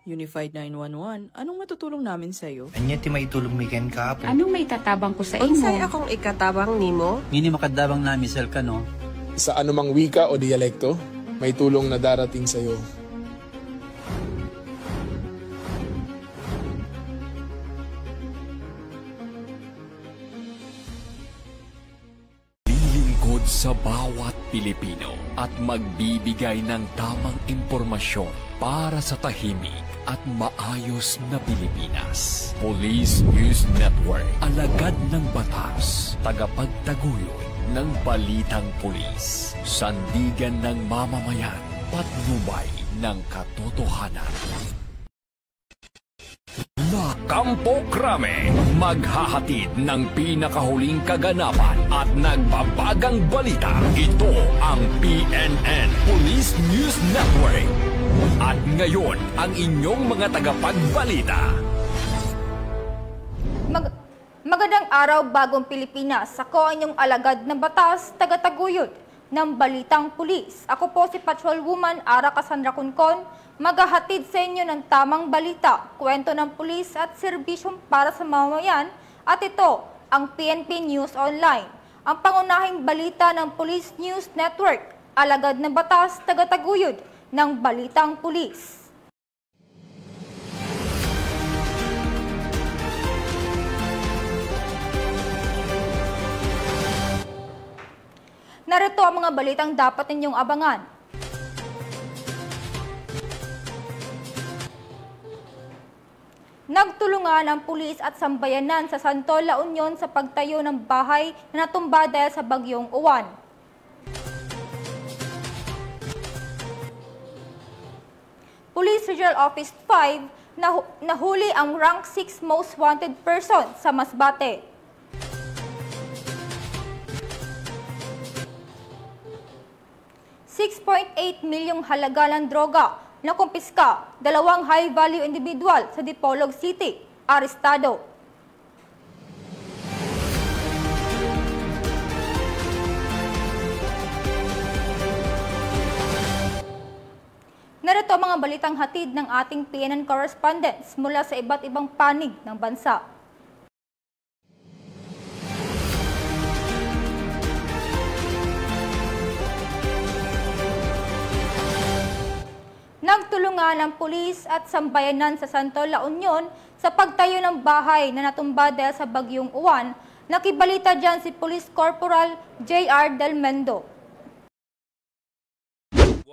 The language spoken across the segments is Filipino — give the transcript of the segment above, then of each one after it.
Unified 911, anong matutulong namin sa'yo? Anya ti maitulong miken ka po. Anong may tatabang ko sa imo? Unsay akong ikatabang nimo? Ngini makadabang nami sel ka no. Sa anumang wika o dialekto, may tulong na darating sa iyo. Lilingkod sa bawat Pilipino at magbibigay ng tamang impormasyon para sa tahimik at maayos na Pilipinas. Police News Network, alagad ng batas, tagapagtaguyod ng balitang pulis, sandigan ng mamamayan, patnubay ng katotohanan. La Campo Crame, maghahatid ng pinakahuling kaganapan at nagbabagang balita. Ito ang PNN Police News Network. At ngayon, ang inyong mga tagapagbalita. Magandang araw, bagong Pilipinas. Ako ang inyong alagad ng batas, tagataguyod ng balitang pulis. Ako po si Patrolwoman Ara Cassandra Cuncon, maghahatid sa inyo ng tamang balita, kwento ng pulis at serbisyong para sa mamamayan. At ito, ang PNP News Online, ang pangunahing balita ng Police News Network, alagad ng batas, tagataguyod ng balitang pulis. Narito ang mga balitang dapat ninyong abangan. Nagtulungan ang pulis at sambayanan sa Santol, La Union sa pagtayo ng bahay na natumba dahil sa bagyong Uwan. Police Regional Office 5 nahuli ang rank 6 most wanted person sa Masbate. $6.8 milyong halaga ng droga na kumpiska, 2 high-value individual sa Dipolog City, arestado. Narito ang mga balitang hatid ng ating PNN correspondents mula sa iba't ibang panig ng bansa. Nagtulungan ang pulis at sambayanan sa Santol, La Union sa pagtayo ng bahay na natumba dahil sa bagyong Uwan. Nakibalita dyan si Police Corporal J.R. Del Mendo.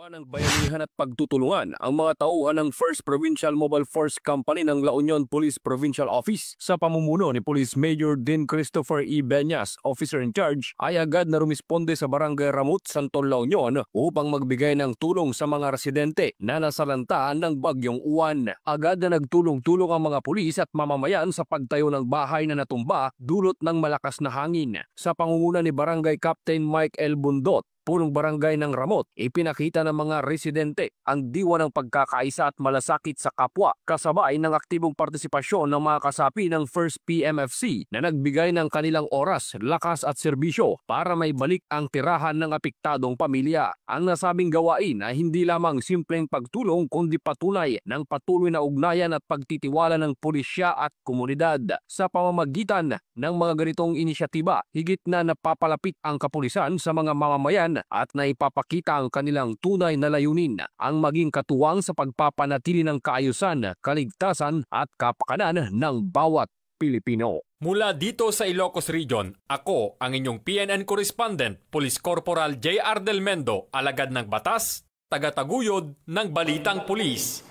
Ng bayanihan at pagtutulungan ang mga tauhan ng 1st Provincial Mobile Force Company ng La Union Police Provincial Office sa pamumuno ni Police Major Dean Christopher E. Beñas, Officer in Charge, ay agad na rumisponde sa Barangay Ramut, Santol, La Union upang magbigay ng tulong sa mga residente na nasalanta ng bagyong Uwan. Agad na nagtulong-tulong ang mga pulis at mamamayan sa pagtayo ng bahay na natumba dulot ng malakas na hangin. Sa pangunguna ni Barangay Captain Mike L. Bundot, punong barangay ng Ramot, ipinakita ng mga residente ang diwa ng pagkakaisa at malasakit sa kapwa, kasabay ng aktibong partisipasyon ng mga kasapi ng 1st PMFC na nagbigay ng kanilang oras, lakas at serbisyo para may balik ang tirahan ng apektadong pamilya. Ang nasabing gawain ay hindi lamang simpleng pagtulong kundi patunay ng patuloy na ugnayan at pagtitiwala ng pulisya at komunidad. Sa pamamagitan ng mga ganitong inisyatiba, higit na napapalapit ang kapulisan sa mga mamamayan at naipapakita ang kanilang tunay na layunin, ang maging katuwang sa pagpapanatili ng kaayusan, kaligtasan at kapakanan ng bawat Pilipino. Mula dito sa Ilocos Region, ako ang inyong PNN correspondent, Police Corporal J.R. Del Mendo, alagad ng batas, tagataguyod ng balitang pulis.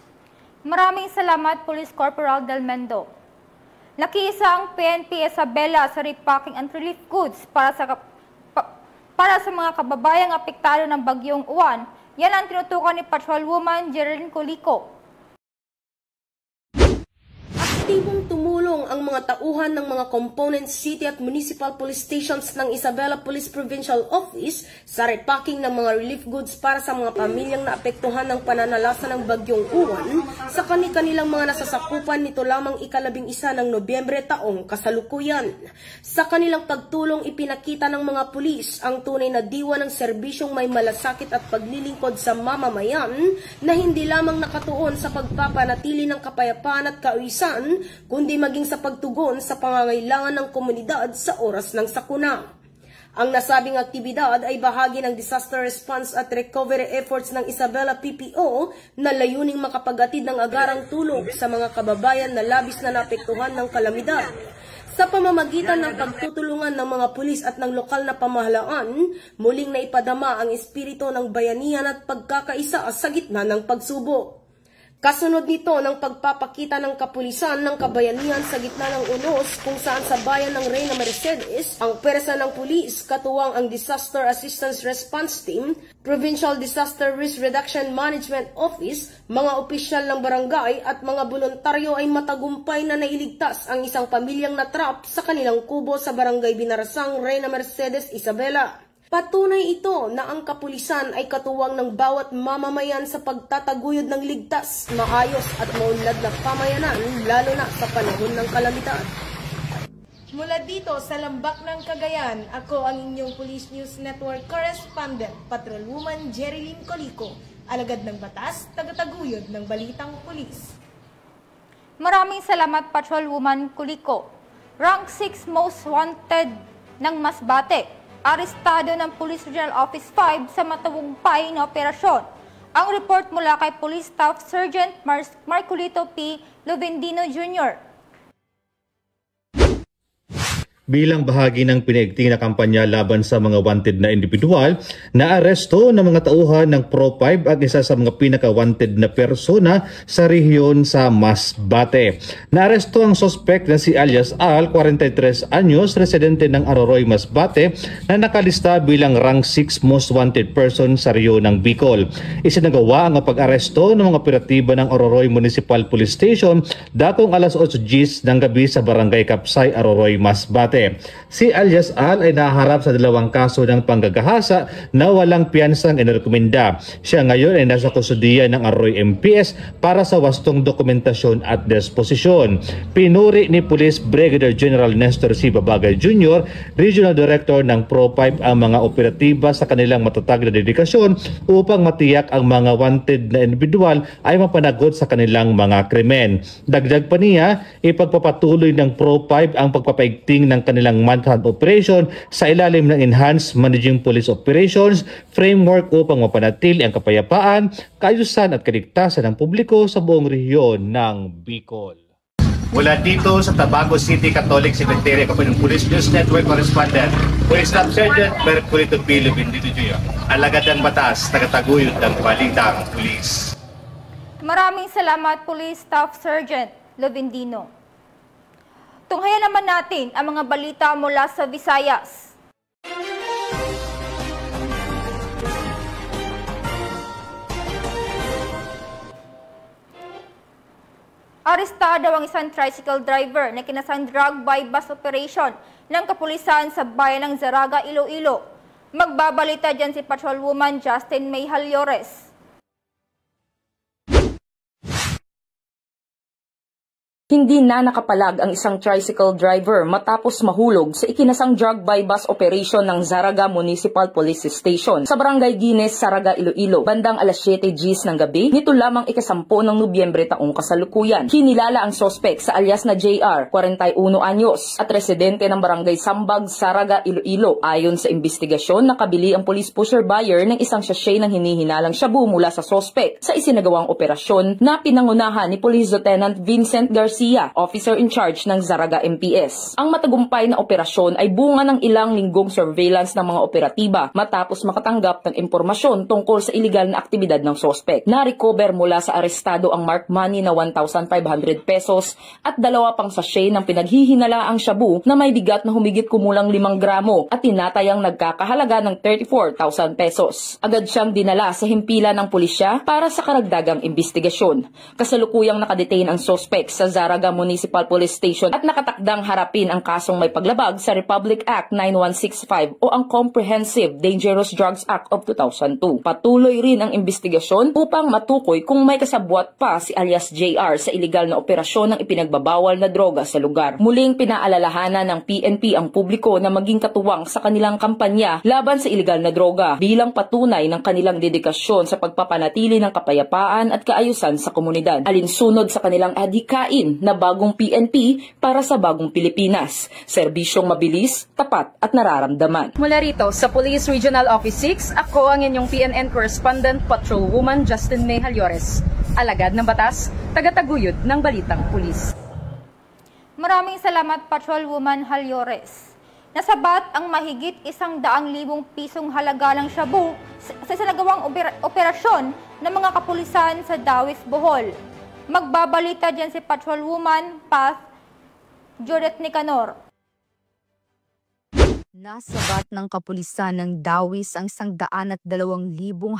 Maraming salamat, Police Corporal Del Mendo. Nakiisa ang PNP Isabela sa repacking and relief goods para sa mga kababayang apektado ng bagyong Uwan. Yan ang tinutukan ni Patrolwoman Geraldine Colico. Aktibong tumulong nagpulong ang mga tauhan ng mga component city at municipal police stations ng Isabela Police Provincial Office sa repacking ng mga relief goods para sa mga pamilyang naapektuhan ng pananalasa ng Bagyong Uwan sa kanilang mga nasasakupan nito lamang ika-11 ng Nobyembre taong kasalukuyan. Sa kanilang pagtulong, ipinakita ng mga pulis ang tunay na diwa ng serbisyong may malasakit at paglilingkod sa mamamayan na hindi lamang nakatuon sa pagpapanatili ng kapayapaan at kaayusan, kundi maging sa pagtugon sa pangangailangan ng komunidad sa oras ng sakuna. Ang nasabing aktibidad ay bahagi ng disaster response at recovery efforts ng Isabela PPO na layuning makapagatid ng agarang tulong sa mga kababayan na labis na naapektuhan ng kalamidad. Sa pamamagitan ng pagtutulungan ng mga pulis at ng lokal na pamahalaan, muling naipadama ang espiritu ng bayanihan at pagkakaisa sa gitna ng pagsubok. Kasunod nito ng pagpapakita ng kapulisan ng kabayanihan sa gitna ng unos kung saan sa bayan ng Reyna Mercedes, ang pwersa ng pulis, katuwang ang Disaster Assistance Response Team, Provincial Disaster Risk Reduction Management Office, mga opisyal ng barangay at mga voluntaryo ay matagumpay na nailigtas ang isang pamilyang natrap sa kanilang kubo sa barangay Binarasang, Reyna Mercedes, Isabela. Patunay ito na ang kapulisan ay katuwang ng bawat mamamayan sa pagtataguyod ng ligtas, maayos at maunlad na pamayanan lalo na sa panahon ng kalamidad. Mula dito sa Lambak ng Cagayan, ako ang inyong Police News Network Correspondent, Patrolwoman Jerilyn Colico, alagad ng batas, tagataguyod ng balitang pulis. Maraming salamat, Patrolwoman Colico. Rank 6 Most Wanted ng Masbate. Arestado ng Police Regional Office 5 sa matagumpay na operasyon. Ang report mula kay Police Staff Sergeant Marculito P. Lovendino Jr. Bilang bahagi ng pinaigting na kampanya laban sa mga wanted na individual, naaresto ng mga tauhan ng Pro5 ang isa sa mga pinaka-wanted na persona sa rehiyon sa Masbate. Naaresto ang suspect na si alias Al, 43 anyos, residente ng Aroroy, Masbate, na nakalista bilang rank 6 most wanted person sa rehiyon ng Bicol. Isinagawa ang pag-aresto ng mga operatiba ng Aroroy Municipal Police Station dakong alas 8:00 ng gabi sa Barangay Kapsay, Aroroy, Masbate. Si alias Al ay naharap sa 2 kaso ng panggagahasa na walang piyansang inirekomenda. Siya ngayon ay nasa kustudiya ng Arroy MPS para sa wastong dokumentasyon at disposisyon. Pinuri ni Police Brigadier General Nestor C. Babagay Jr., Regional Director ng Pro5, ang mga operatiba sa kanilang matatag na dedikasyon upang matiyak ang mga wanted na individual ay mapanagot sa kanilang mga krimen. Dagdag pa niya, ipagpapatuloy ng Pro5 ang pagpapaigting ng kanilang manhunt operation sa ilalim ng Enhanced Managing Police Operations Framework upang mapanatili ang kapayapaan, kaayusan at kaligtasan ng publiko sa buong rehiyon ng Bicol. Mula dito sa Tabaco City Catholic Cemetery, ako ng Police News Network Correspondent, Police Staff Sergeant Marculito P. Lovendino Jr., alagad ng batas, tagataguyod ng balitang pulis. Maraming salamat, Police Staff Sergeant Lovendino. Tunghayan naman natin ang mga balita mula sa Visayas. Arestado ang isang tricycle driver na kinasang drug by bus operation ng kapulisan sa bayan ng Zaraga, Iloilo. Magbabalita dyan si Patrolwoman Justin May Halyores. Hindi na nakapalag ang isang tricycle driver matapos mahulog sa ikinasang drug by bus operation ng Zaraga Municipal Police Station sa Barangay Guines, Zaraga, Iloilo. Bandang alas 7 GMT ng gabi, nito lamang ika-10 ng Nobyembre taong kasalukuyan. Hinilala ang sospek sa alias na JR, 41 anyos, at residente ng Barangay Sambag, Zaraga, Iloilo. Ayon sa investigasyon, nakabili ang police pusher buyer ng isang sachet ng hinihinalang shabu mula sa sospek sa isinagawang operasyon na pinangunahan ni Police Lieutenant Vincent Garcia, officer in charge ng Zaraga MPS. Ang matagumpay na operasyon ay bunga ng ilang linggong surveillance ng mga operatiba matapos makatanggap ng impormasyon tungkol sa iligal na aktibidad ng sospek. Na-recover mula sa arestado ang marked money na 1,500 pesos at 2 pang sachet ng pinaghihinalaang shabu na may bigat na humigit kumulang 5 gramo at tinatayang nagkakahalaga ng 34,000 pesos. Agad siyang dinala sa himpilan ng pulisya para sa karagdagang investigasyon. Kasalukuyang nakadetain ang sospek sa Zaraga Saraga Municipal Police Station at nakatakdang harapin ang kasong may paglabag sa Republic Act 9165 o ang Comprehensive Dangerous Drugs Act of 2002. Patuloy rin ang investigasyon upang matukoy kung may kasabwat pa si alias JR sa iligal na operasyon ng ipinagbabawal na droga sa lugar. Muling pinaalalahanan ng PNP ang publiko na maging katuwang sa kanilang kampanya laban sa iligal na droga bilang patunay ng kanilang dedikasyon sa pagpapanatili ng kapayapaan at kaayusan sa komunidad. Alinsunod sa kanilang adhikain na bagong PNP para sa bagong Pilipinas. Serbisyong mabilis, tapat at nararamdaman. Mula rito sa Police Regional Office 6, ako ang inyong PNN Correspondent Patrolwoman Justin May Halyores. Alagad ng batas, tagataguyod ng Balitang Pulis. Maraming salamat Patrolwoman Halyores. Nasabat ang mahigit 100,000 pisong halaga ng shabu sa sinagawang operasyon ng mga kapulisan sa Dawis, Bohol. Magbabalita dyan si Patrolwoman Path Judith Nicanor. Nasabat ng kapulisan ng Dawis ang 102,000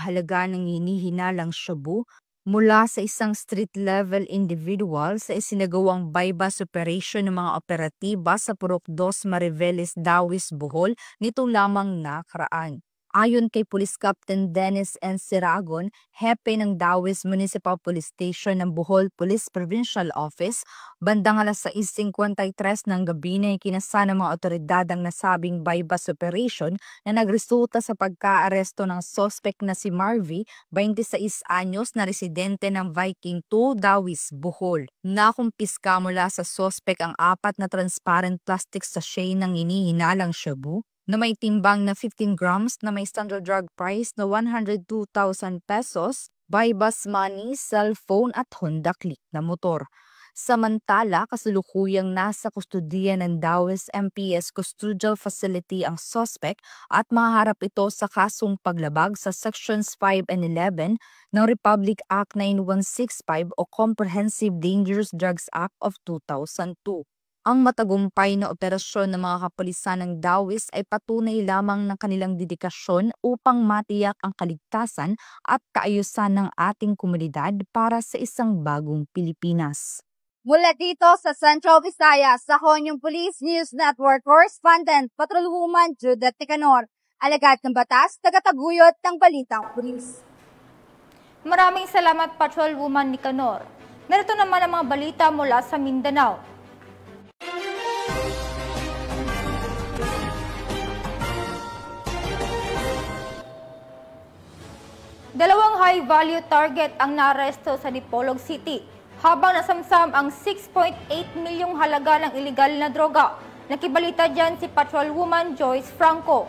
halaga ng hinihinalang shabu mula sa isang street-level individual sa isinagawang bypass operation ng mga operatiba sa Purok 2 Mariveles, Dawis, Bohol nito lamang nakaraan. Ayon kay Police Captain Dennis N. Siragon, hepe ng Dawis Municipal Police Station ng Bohol Police Provincial Office, bandang alas 6:53 ng gabi na ikinasa ng mga otoridad ang nasabing bypass operation na nagresulta sa pagka-aresto ng suspect na si Marvy, 26 anyos na residente ng Viking 2, Dawis, Bohol. Nakumpiska mula sa suspect ang 4 na transparent plastic sachet ng hinihinalang shabu na may timbang na 15 grams na may standard drug price na 102,000 pesos, bypass money, cellphone at Honda Click na motor. Samantala, kasalukuyang nasa kustudiya ng Dawis MPS Custodial Facility ang suspect at maharap ito sa kasong paglabag sa Sections 5 and 11 ng Republic Act 9165 o Comprehensive Dangerous Drugs Act of 2002. Ang matagumpay na operasyon ng mga kapulisan ng Dawis ay patunay lamang ng kanilang dedikasyon upang matiyak ang kaligtasan at kaayusan ng ating komunidad para sa isang bagong Pilipinas. Mula dito sa Central Visayas, ako yung Police News Network Correspondent Patrolwoman Judith Nicanor, alagad ng batas, tagataguyod ng Balitang Pulis. Maraming salamat Patrolwoman Nicanor. Narito naman ang mga balita mula sa Mindanao. Dalawang high-value target ang naaresto sa Dipolog City habang nasamsam ang 6.8 milyong halaga ng iligal na droga. Nakibalita dyan si Patrolwoman Joyce Franco.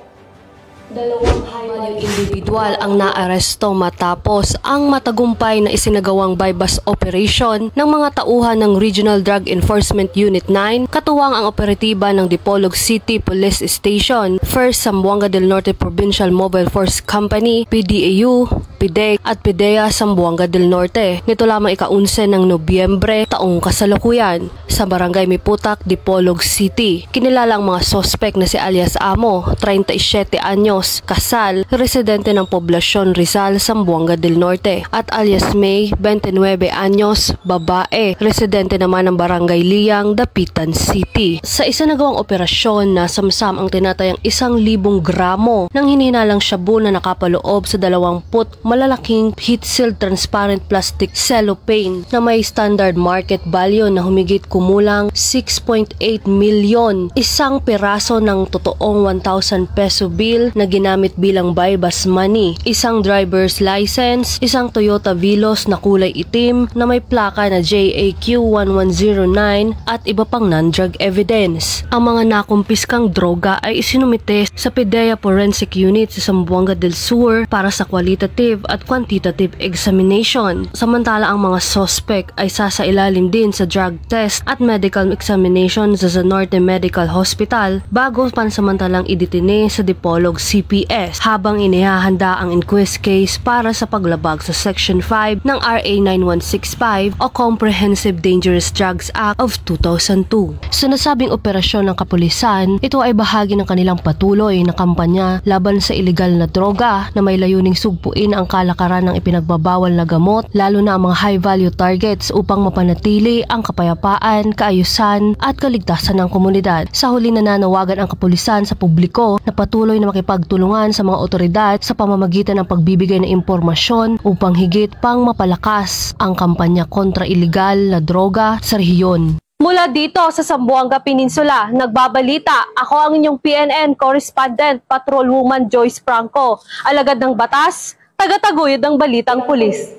Dalawang high-value individual ang naaresto matapos ang matagumpay na isinagawang bypass operation ng mga tauhan ng Regional Drug Enforcement Unit 9, katuwang ang operatiba ng Dipolog City Police Station, 1st Zamboanga del Norte Provincial Mobile Force Company, PDAU, PIDEC at PIDEA Zamboanga del Norte. Nito lamang ika-11 ng Nobyembre taong kasalukuyan sa Barangay Miputak, Dipolog City. Kinilala ang mga sospek na si alias Amo, 37 anyos, kasal, residente ng poblasyon Rizal, Zamboanga del Norte, at alias May, 29 anyos, babae, residente naman ng Barangay Liang, Dapitan City. Sa isinagawang operasyon na samsam ang tinatayang 1,000 gramo ng hinihinalang shabu na nakapaloob sa 20 malalaking heat-sealed transparent plastic cellophane na may standard market value na humigit kumulang 6.8 milyon. Isang piraso ng totoong 1,000 peso bill na ginamit bilang bypass money, isang driver's license, isang Toyota Vilos na kulay itim na may plaka na JAQ 1109 at iba pang non-drug evidence. Ang mga nakumpiskang droga ay isinumite sa PIDEA Forensic Unit sa Zamboanga del Sur para sa qualitative at quantitative examination. Samantala ang mga suspect ay sasailalim din sa drug test at medical examination sa Zanorte Medical Hospital bago pansamantalang idetine sa Dipolog CPS habang inihahanda ang inquest case para sa paglabag sa Section 5 ng RA 9165 o Comprehensive Dangerous Drugs Act of 2002. Sa nasabing operasyon ng kapulisan, ito ay bahagi ng kanilang patuloy na kampanya laban sa iligal na droga na may layuning sugpuin ang ang kalakaran ng ipinagbabawal na gamot, lalo na ang mga high-value targets upang mapanatili ang kapayapaan, kaayusan at kaligtasan ng komunidad. Sa huli, nananawagan ang kapulisan sa publiko na patuloy na makipagtulungan sa mga otoridad sa pamamagitan ng pagbibigay ng impormasyon upang higit pang mapalakas ang kampanya kontra iligal na droga sa rehiyon. Mula dito sa Zamboanga Peninsula, nagbabalita ako ang inyong PNN correspondent, Patrolwoman Joyce Franco, alagad ng batas, tagataguyod ng balitang pulis.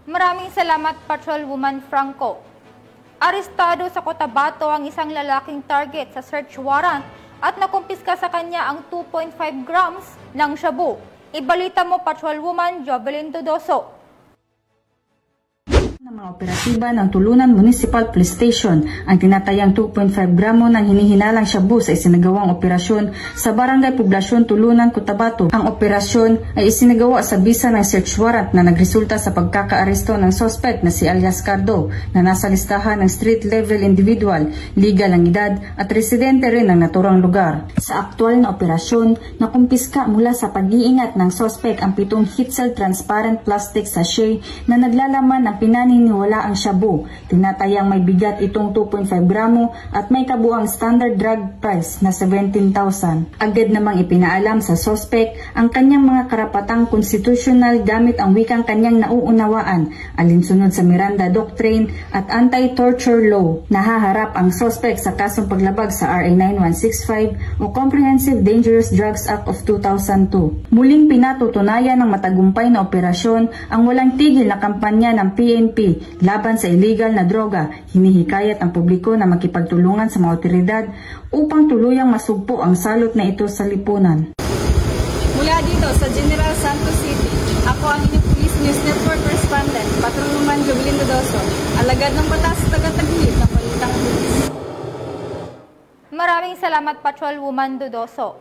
Maraming salamat, Patrolwoman Franco. Arestado sa Cotabato ang isang lalaking target sa search warrant at nakumpiska sa kanya ang 2.5 grams ng shabu. Ibalita mo, Patrolwoman Jovelyn Dodoso. Ng mga operatiba ng Tulunan Municipal Police Station ang tinatayang 2.5 gramo ng hinihinalang shabu sa isinagawang operasyon sa Barangay Poblasyon Tulunan, Cotabato. Ang operasyon ay isinagawa sa bisa ng search warrant na nagresulta sa pagkakaaresto ng suspect na si alias Cardo na nasa listahan ng street level individual, legal ang edad at residente rin ng naturang lugar. Sa aktual na operasyon, nakumpiska mula sa pag-iingat ng suspect ang 7 heat-seal transparent plastic sachet na naglalaman ng pinaniniwala ang shabu. Tinatayang may bigat itong 2.5 gramo at may kabuang standard drug price na 17,000. Agad namang ipinaalam sa suspect ang kanyang mga karapatang konstitusyonal gamit ang wikang kanyang nauunawaan, alinsunod sa Miranda Doctrine at Anti-Torture Law. Nahaharap ang suspect sa kasong paglabag sa RA 9165 o Comprehensive Dangerous Drugs Act of 2002. Muling pinatutunayan ng matagumpay na operasyon ang walang tigil na kampanya ng PNP laban sa illegal na droga. Hinihikayat ang publiko na makipagtulungan sa mga otoridad upang tuluyang masugpo ang salot na ito sa lipunan. Mula dito sa General Santos City, ako ang inyong Police News Network correspondent, Patrolwoman Jovelyn Dodoso, alagad ng batas, tagataguyod ng balitang pulis. Maraming salamat, Patrolwoman Dodoso.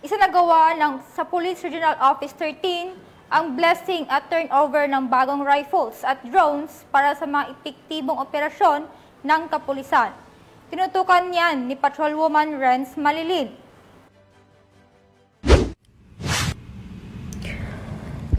Isinagawa sa Police Regional Office 13 ang blessing at turnover ng bagong rifles at drones para sa mga epektibong operasyon ng kapulisan. Tinutukan yan ni Patrolwoman Renz Malilin.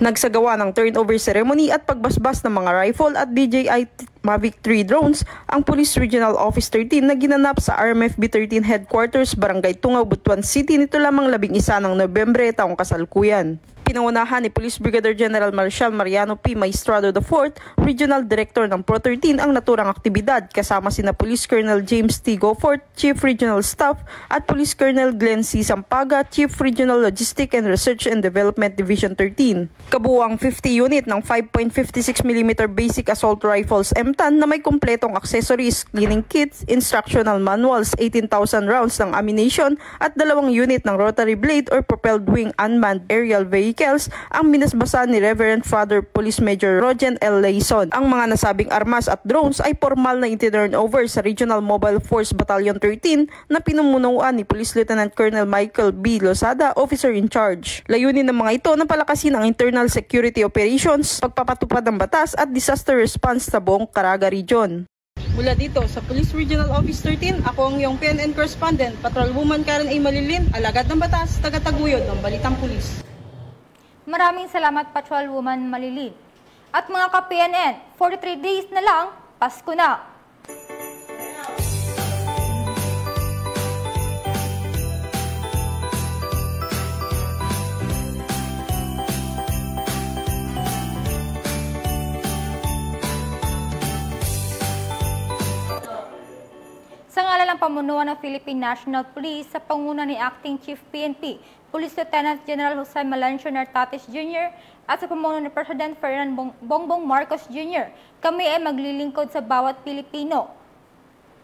Nagsagawa ng turnover ceremony at pagbasbas ng mga rifle at DJI Mavic 3 drones ang Police Regional Office 13 na ginanap sa RMFB 13 Headquarters, Barangay Tungaw, Butuan City nito lamang 11 ng Nobyembre taong kasalukuyan. Pinangunahan ni Police Brigadier General Marshal Mariano P. Maestrado IV, Regional Director ng Pro 13 ang naturang aktibidad kasama sina Police Colonel James T. Goforth, Chief Regional Staff at Police Colonel Glenn C. Sampaga, Chief Regional Logistic and Research and Development Division 13. Kabuuang 50 unit ng 5.56mm Basic Assault Rifles M10 na may kumpletong accessories, cleaning kits, instructional manuals, 18,000 rounds ng ammunition at 2 unit ng rotary blade or propelled wing unmanned aerial vehicle ang minasbasan ni Reverend Father Police Major Rogen L. Layson. Ang mga nasabing armas at drones ay formal na itinurn over sa Regional Mobile Force Battalion 13 na pinumunuan ni Police Lieutenant Colonel Michael B. Lozada, Officer in Charge. Layunin ng mga ito na palakasin ang internal security operations, pagpapatupad ng batas at disaster response sa buong Caraga Region. Mula dito sa Police Regional Office 13, ako ang iyong PNN correspondent, Patrolwoman Karen A. Malilin, alagad ng batas, tagataguyod ng balitang pulis. Maraming salamat, Patrolwoman Malilin. At mga ka-PNN, 43 days na lang, Pasko na. Sa ngalan ng pamunuan ng Philippine National Police sa panguna ni Acting Chief PNP, Police Lieutenant General Jose Melancio Nartates Jr. at sa pamunuan ni President Ferdinand Bongbong Marcos Jr., kami ay maglilingkod sa bawat Pilipino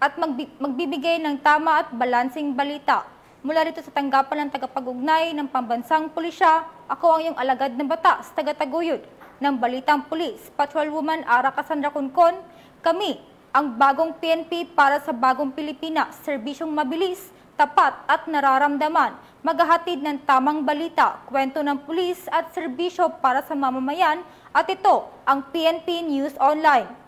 at magbibigay ng tama at balansing balita. Mula dito sa tanggapan ng tagapag-ugnay ng pambansang pulisya, ako ang iyong alagad ng batas, tagataguyod ng balitang pulis, Patrolwoman Ara Cassandra Cuncon. Kami ang bagong PNP para sa bagong Pilipinas, serbisyong mabilis, tapat at nararamdaman, maghahatid ng tamang balita, kwento ng pulis at serbisyo para sa mamamayan, at ito ang PNP News Online.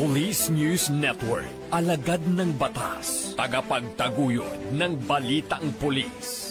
Police News Network, alagad ng batas, tagapagtaguyod ng balitang pulis.